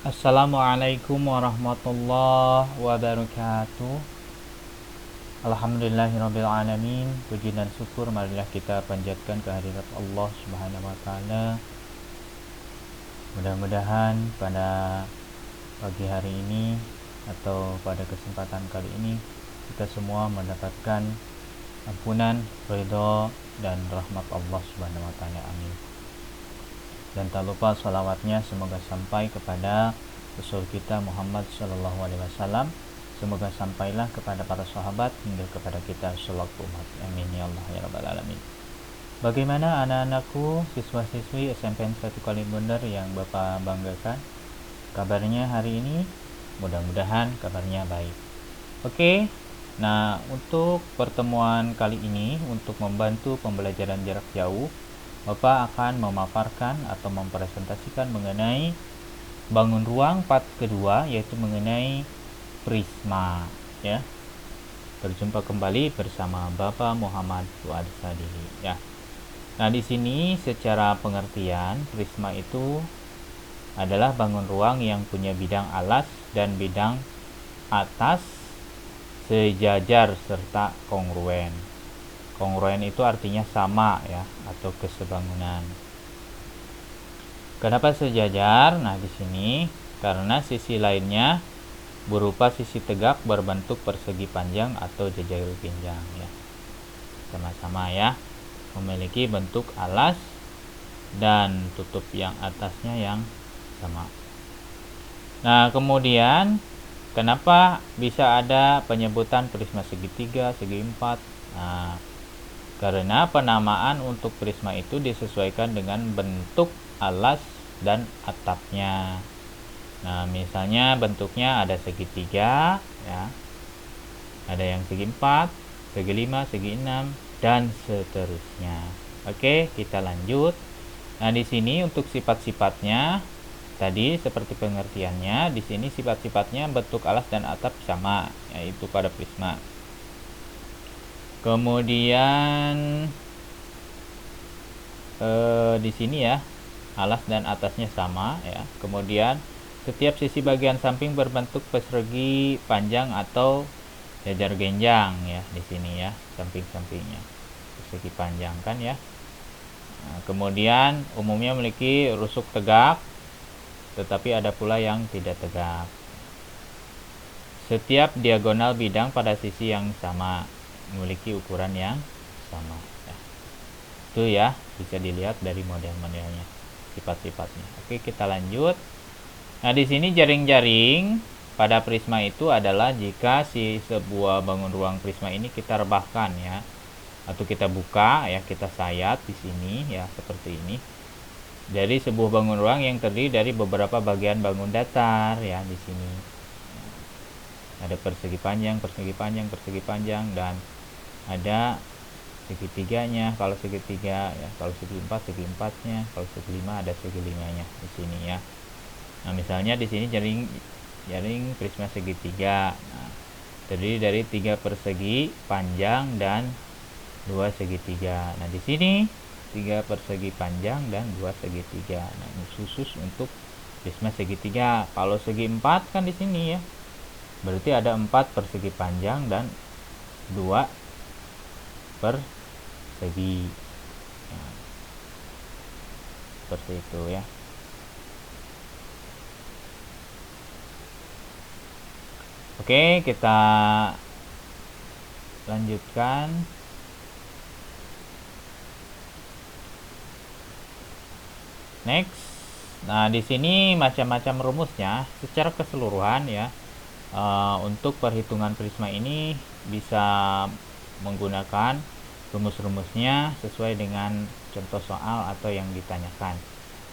Assalamualaikum warahmatullahi wabarakatuh. Alhamdulillahirrabbilalamin. Puji dan syukur marilah kita panjatkan kehadirat Allah subhanahu wa ta'ala. Mudah-mudahan pada pagi hari ini atau pada kesempatan kali ini kita semua mendapatkan ampunan, ridha dan rahmat Allah subhanahu wa ta'ala. Amin. Dan tak lupa salawatnya semoga sampai kepada Rasul kita Muhammad Sallallahu Alaihi Wasallam. Semoga sampailah kepada para sahabat hingga kepada kita selaku umat. Amin ya Allah ya Rabbal Alamin. Bagaimana anak-anakku, siswa-siswi SMPN 1 Kalibundar yang Bapak banggakan? Kabarnya hari ini? Mudah-mudahan kabarnya baik. Oke. Nah, untuk pertemuan kali ini untuk membantu pembelajaran jarak jauh, Bapak akan memaparkan atau mempresentasikan mengenai bangun ruang part kedua, yaitu mengenai prisma, ya. Berjumpa kembali bersama Bapak Muhammad Fuad Sadili, ya. Nah, di sini secara pengertian prisma itu adalah bangun ruang yang punya bidang alas dan bidang atas sejajar serta kongruen. Kongruen itu artinya sama, ya, atau kesebangunan. Kenapa sejajar? Nah, di sini karena sisi lainnya berupa sisi tegak berbentuk persegi panjang atau jajar pinjang, ya. Sama-sama, ya, memiliki bentuk alas dan tutup yang atasnya yang sama. Nah, kemudian kenapa bisa ada penyebutan prisma segitiga, segi empat? Nah, karena penamaan untuk prisma itu disesuaikan dengan bentuk alas dan atapnya. Nah, misalnya bentuknya ada segitiga, ya. Ada yang segi 4, segi 5, segi 6 dan seterusnya. Oke, kita lanjut. Nah, di sini untuk sifat-sifatnya tadi seperti pengertiannya, di sini sifat-sifatnya bentuk alas dan atap sama, yaitu pada prisma. Kemudian di sini, ya, alas dan atasnya sama, ya. Kemudian setiap sisi bagian samping berbentuk persegi panjang atau jajar genjang, ya, di sini, ya, samping-sampingnya persegi panjang, kan, ya. Nah, kemudian umumnya memiliki rusuk tegak, tetapi ada pula yang tidak tegak. Setiap diagonal bidang pada sisi yang sama memiliki ukuran yang sama, ya. Itu, ya, bisa dilihat dari model-modelnya, sifat-sifatnya. Oke, kita lanjut. Nah, di sini jaring-jaring pada prisma itu adalah jika si sebuah bangun ruang prisma ini kita rebahkan, ya, atau kita buka, ya, kita sayat di sini, ya, seperti ini. Dari sebuah bangun ruang yang terdiri dari beberapa bagian bangun datar, ya, di sini. Ada persegi panjang, persegi panjang, persegi panjang, dan ada segitiganya. Kalau segitiga, ya, kalau segi 4 segi 4-nya, kalau segi 5 ada segi 5-nya di sini, ya. Nah, misalnya di sini jaring prisma segitiga. Nah, terdiri dari 3 persegi panjang dan 2 segitiga. Nah, di sini 3 persegi panjang dan 2 segitiga. Nah, ini khusus untuk prisma segitiga. Kalau segi 4 kan di sini, ya. Berarti ada 4 persegi panjang dan 2 persegi. Nah, seperti itu, ya. Oke, kita lanjutkan. Next. Nah, di sini macam-macam rumusnya secara keseluruhan, ya. Untuk perhitungan prisma ini bisa menggunakan rumus-rumusnya sesuai dengan contoh soal atau yang ditanyakan.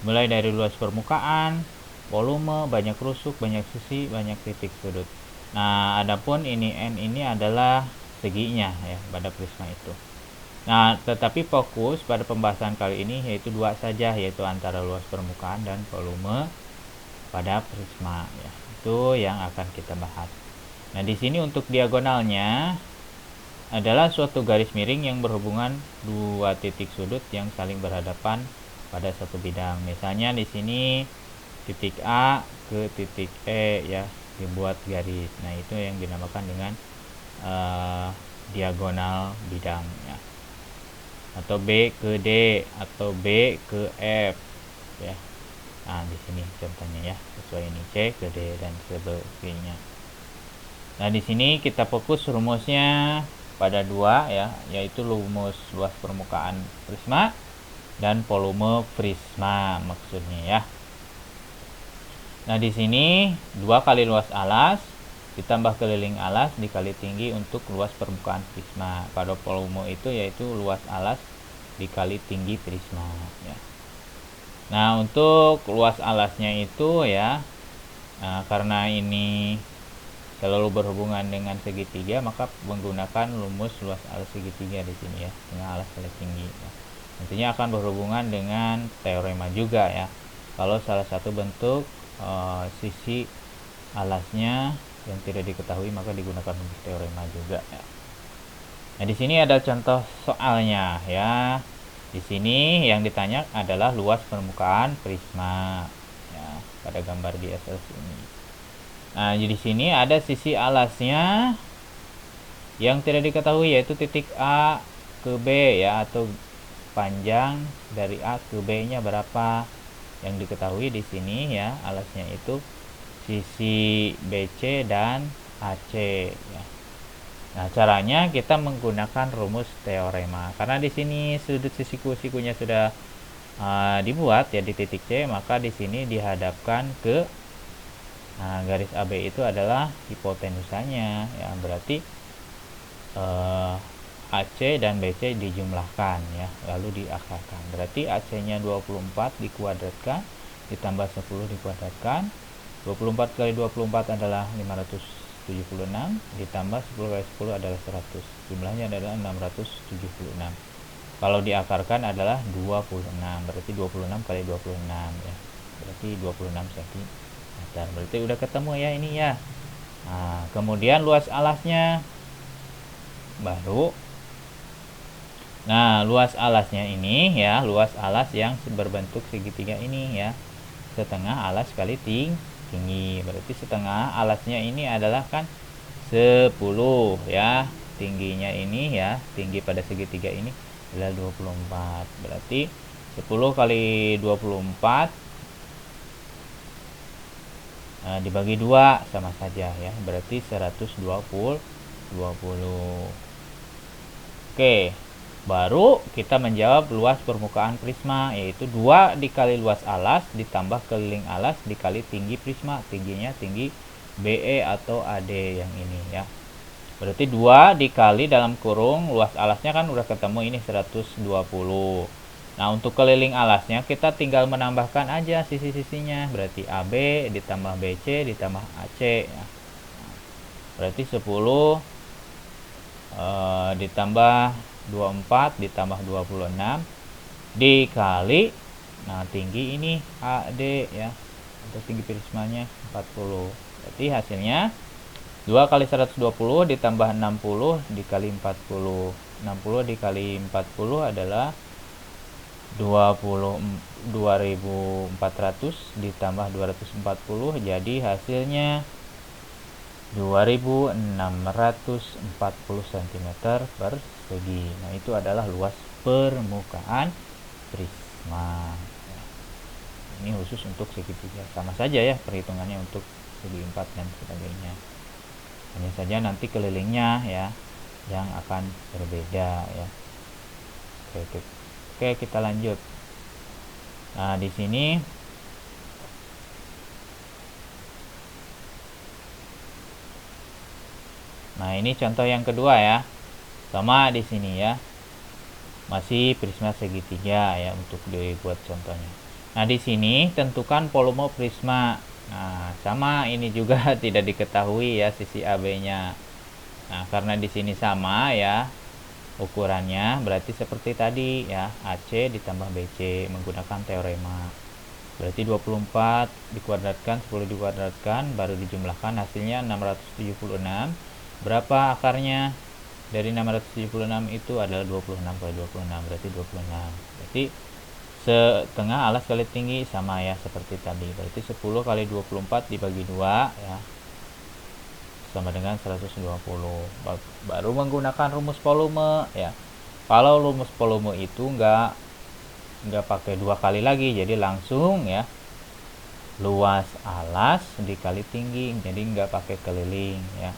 Mulai dari luas permukaan, volume, banyak rusuk, banyak sisi, banyak titik sudut. Nah, adapun ini N ini adalah seginya, ya, pada prisma itu. Nah, tetapi fokus pada pembahasan kali ini yaitu 2 saja, yaitu antara luas permukaan dan volume pada prisma, ya. Itu yang akan kita bahas. Nah, di sini untuk diagonalnya adalah suatu garis miring yang berhubungan 2 titik sudut yang saling berhadapan pada satu bidang. Misalnya di sini titik A ke titik E ya, dibuat garis. Nah, itu yang dinamakan dengan diagonal bidang ya. Atau B ke D atau B ke F ya. Nah, di sini contohnya ya, sesuai ini C ke D dan sebagainya. Nah, di sini kita fokus rumusnya pada dua ya, yaitu rumus luas permukaan prisma dan volume prisma maksudnya ya. Nah, di sini 2 kali luas alas ditambah keliling alas dikali tinggi untuk luas permukaan prisma. Pada volume itu yaitu luas alas dikali tinggi prisma ya. Nah, untuk luas alasnya itu ya, karena ini selalu berhubungan dengan segitiga, maka menggunakan rumus luas alas segitiga di sini ya, tengah alas kali tinggi ya. Nantinya akan berhubungan dengan teorema juga ya. Kalau salah satu bentuk sisi alasnya yang tidak diketahui, maka digunakan rumus teorema juga ya. Nah, di sini ada contoh soalnya ya. Di sini yang ditanya adalah luas permukaan prisma ya, pada gambar di atas ini. Nah, di sini ada sisi alasnya yang tidak diketahui, yaitu titik A ke B ya, atau panjang dari A ke B nya berapa. Yang diketahui di sini ya, alasnya itu sisi BC dan AC ya. Nah, caranya kita menggunakan rumus teorema. Karena di sini sudut siku-sikunya sudah dibuat ya di titik C, maka di sini dihadapkan ke garis AB itu adalah hipotenusanya ya. Berarti AC dan BC dijumlahkan ya, lalu diakarkan. Berarti AC-nya 24 dikuadratkan ditambah 10 dikuadratkan. 24 kali 24 adalah 576 ditambah 10 kali 10 adalah 100. Jumlahnya adalah 676. Kalau diakarkan adalah 26. Berarti 26 kali 26 ya. Berarti 26 cm. Berarti udah ketemu ya ini ya. Nah, kemudian luas alasnya baru. Nah, luas alasnya ini ya, luas alas yang berbentuk segitiga ini ya. Setengah alas kali tinggi. Berarti setengah alasnya ini adalah kan 10 ya. Tingginya ini ya, tinggi pada segitiga ini adalah 24. Berarti 10 kali 24 dibagi 2 sama saja ya. Berarti 120. Oke. Baru kita menjawab luas permukaan prisma, yaitu 2 dikali luas alas ditambah keliling alas dikali tinggi prisma. Tingginya tinggi BE atau AD yang ini ya. Berarti 2 dikali dalam kurung luas alasnya kan udah ketemu ini 120. Nah, untuk keliling alasnya kita tinggal menambahkan aja sisi-sisinya. Berarti AB ditambah BC ditambah AC ya. Berarti 10 ditambah 24 ditambah 26 dikali tinggi ini AD ya, untuk tinggi prismanya 40. Berarti hasilnya 2 kali 120 ditambah 60 dikali 40. 60 dikali 40 adalah 2400 ditambah 240, jadi hasilnya 2640 cm persegi. Nah, itu adalah luas permukaan prisma. Ini khusus untuk segitiga. Sama saja ya perhitungannya untuk segi 4 dan sebagainya. Hanya saja nanti kelilingnya ya yang akan berbeda ya. Oke, kita lanjut. Nah, di sini ini contoh yang kedua ya. Sama di sini ya. Masih prisma segitiga ya untuk dibuat contohnya. Nah, di sini tentukan volume prisma. Nah, sama ini juga tidak diketahui ya sisi AB-nya. Nah, karena di sini sama ya ukurannya, berarti seperti tadi ya, AC ditambah BC menggunakan teorema. Berarti 24 dikuadratkan 10 dikuadratkan baru dijumlahkan, hasilnya 676. Berapa akarnya? Dari 676 itu adalah 26 kali 26, berarti 26. Berarti setengah alas kali tinggi sama ya seperti tadi. Berarti 10 kali 24 dibagi 2 ya sama dengan 120. Baru menggunakan rumus volume ya. Kalau rumus volume itu nggak pakai 2 kali lagi, jadi langsung ya luas alas dikali tinggi, jadi nggak pakai keliling ya.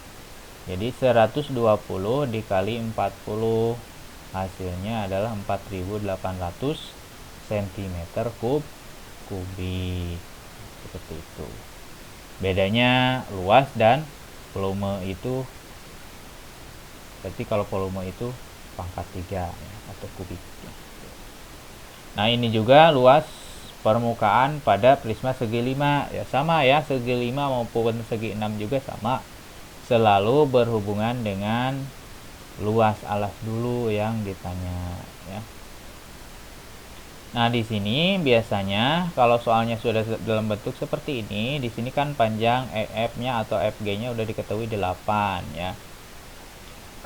Jadi 120 dikali 40 hasilnya adalah 4800 cm kubik seperti itu. Bedanya luas dan volume itu, berarti kalau volume itu pangkat 3 ya, atau kubik. Nah ini juga luas permukaan pada prisma segi 5 ya, sama ya, segi 5 maupun segi 6 juga sama, selalu berhubungan dengan luas alas dulu yang ditanya ya. Nah, di sini biasanya kalau soalnya sudah dalam bentuk seperti ini, di sini kan panjang EF-nya atau FG-nya udah diketahui 8 ya.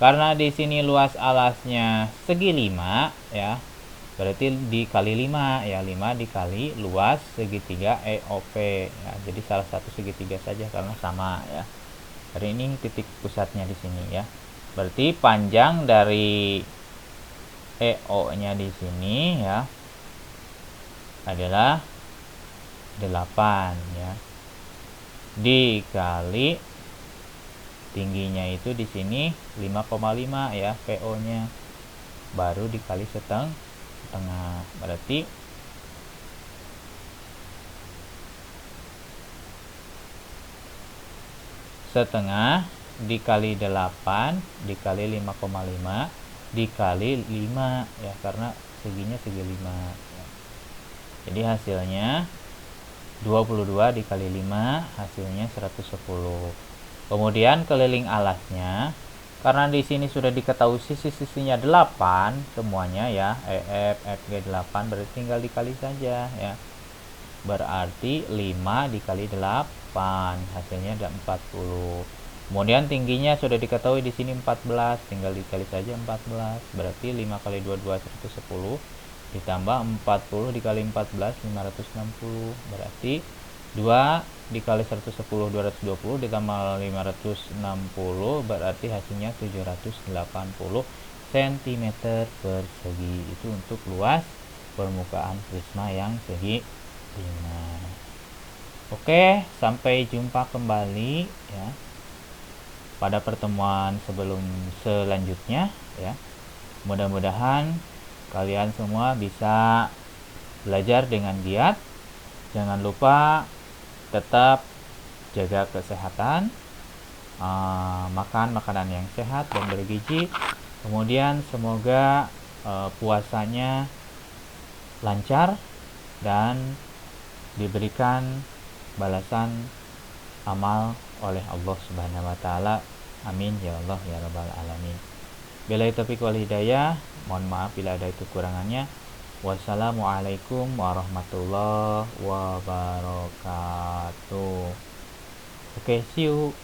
Karena di sini luas alasnya segi 5 ya, berarti dikali 5 ya, 5 dikali luas segitiga EOP ya. Jadi salah satu segitiga saja karena sama ya. Hari ini titik pusatnya di sini ya. Berarti panjang dari EO-nya di sini ya adalah 8 ya, dikali tingginya itu di sini 5,5 ya PO-nya, baru dikali setengah, berarti setengah dikali 8 dikali 5,5 dikali 5 ya, karena seginya segi 5 ya. Jadi hasilnya 22 dikali 5 hasilnya 110. Kemudian keliling alasnya, karena di sini sudah diketahui sisi-sisinya 8 semuanya ya, EF, FG 8, berarti tinggal dikali saja ya. Berarti 5 dikali 8 hasilnya ada 40. Kemudian tingginya sudah diketahui di sini 14, tinggal dikali saja 14. Berarti 5 kali 22 110 ditambah 40 dikali 14 560. Berarti 2 dikali 110 220 ditambah 560, berarti hasilnya 780 cm persegi. Itu untuk luas permukaan prisma yang segi 5. Oke, sampai jumpa kembali ya pada pertemuan selanjutnya ya. Mudah-mudahan kalian semua bisa belajar dengan giat. Jangan lupa tetap jaga kesehatan, makan makanan yang sehat dan bergizi. Kemudian semoga puasanya lancar dan diberikan balasan amal oleh Allah Subhanahu wa taala. Amin ya Allah ya rabbal alamin. Billahi taufiq wal hidayah. Mohon maaf bila ada kekurangannya. Wassalamualaikum warahmatullahi wabarakatuh. Oke, see you.